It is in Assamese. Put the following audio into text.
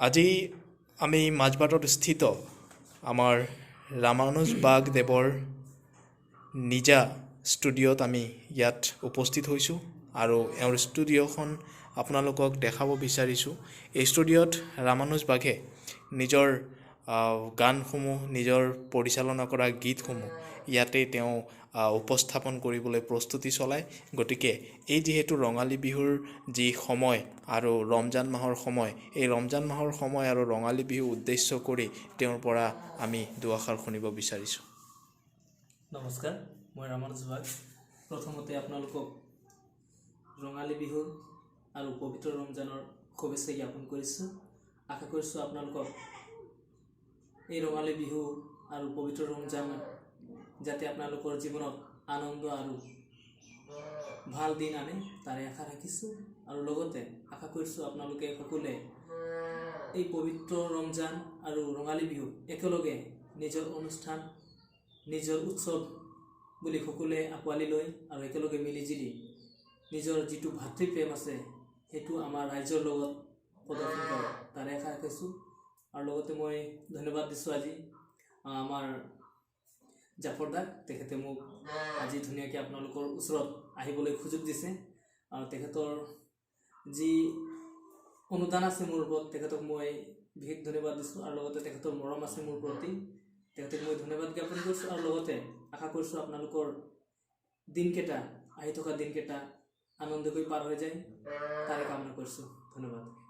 আজি আমি মাজবাটত স্থিত আমাৰ ৰামানুজ বাগদেৱৰ নিজা ষ্টুডিঅ'ত আমি ইয়াত উপস্থিত হৈছোঁ আৰু এওঁৰ ষ্টুডিঅ'খন আপোনালোকক দেখাব বিচাৰিছোঁ। এই ষ্টুডিঅ'ত ৰামানুজ বাগে নিজৰ গানসমূহ নিজৰ পৰিচালনা কৰা গীতসমূহ ইয়াতে তেওঁ উপস্থাপন কৰিবলৈ প্ৰস্তুতি চলায়। গতিকে এই যিহেতু ৰঙালী বিহুৰ যি সময় আৰু ৰমজান মাহৰ সময়, এই ৰমজান মাহৰ সময় আৰু ৰঙালী বিহু উদ্দেশ্য কৰি তেওঁৰ পৰা আমি দুআষাৰ শুনিব বিচাৰিছোঁ। নমস্কাৰ, মই ৰামানুজ বাগ। প্ৰথমতে আপোনালোকক ৰঙালী বিহু আৰু পবিত্ৰ ৰমজানৰ শুভেচ্ছা জ্ঞাপন কৰিছোঁ। আশা কৰিছোঁ আপোনালোকক এই ৰঙালী বিহু আৰু পবিত্ৰ ৰমজান যাতে আপোনালোকৰ জীৱনত আনন্দ আৰু ভাল দিন আনে তাৰে আশা ৰাখিছোঁ। আৰু লগতে আশা কৰিছোঁ আপোনালোকে সকলোৱে এই পবিত্ৰ ৰমজান আৰু ৰঙালী বিহু একেলগে নিজৰ অনুষ্ঠান নিজৰ উৎসৱ বুলি সকলোৱে আঁকোৱালি লৈ আৰু একেলগে মিলিজুলি নিজৰ যিটো ভাতৃপ্ৰেম আছে সেইটো আমাৰ ৰাইজৰ লগত প্ৰদৰ্শন কৰে তাৰে আশা ৰাখিছোঁ। আৰু লগতে মই ধন্যবাদ দিছোঁ আজি আমাৰ জাফৰ দাক। তেখেতে মোক আজি ধুনীয়াকৈ আপোনালোকৰ ওচৰত আহিবলৈ সুযোগ দিছে আৰু তেখেতৰ যি অনুদান আছে মোৰ ওপৰত তেখেতক মই বিশেষ ধন্যবাদ দিছোঁ। আৰু লগতে তেখেতৰ মৰম আছে মোৰ প্ৰতি, তেখেতক মই ধন্যবাদ জ্ঞাপন কৰিছোঁ। আৰু লগতে আশা কৰিছোঁ আপোনালোকৰ দিনকেইটা আহি থকা দিনকেইটা আনন্দকৈ পাৰ হৈ যায় তাৰে কামনা কৰিছোঁ। ধন্যবাদ।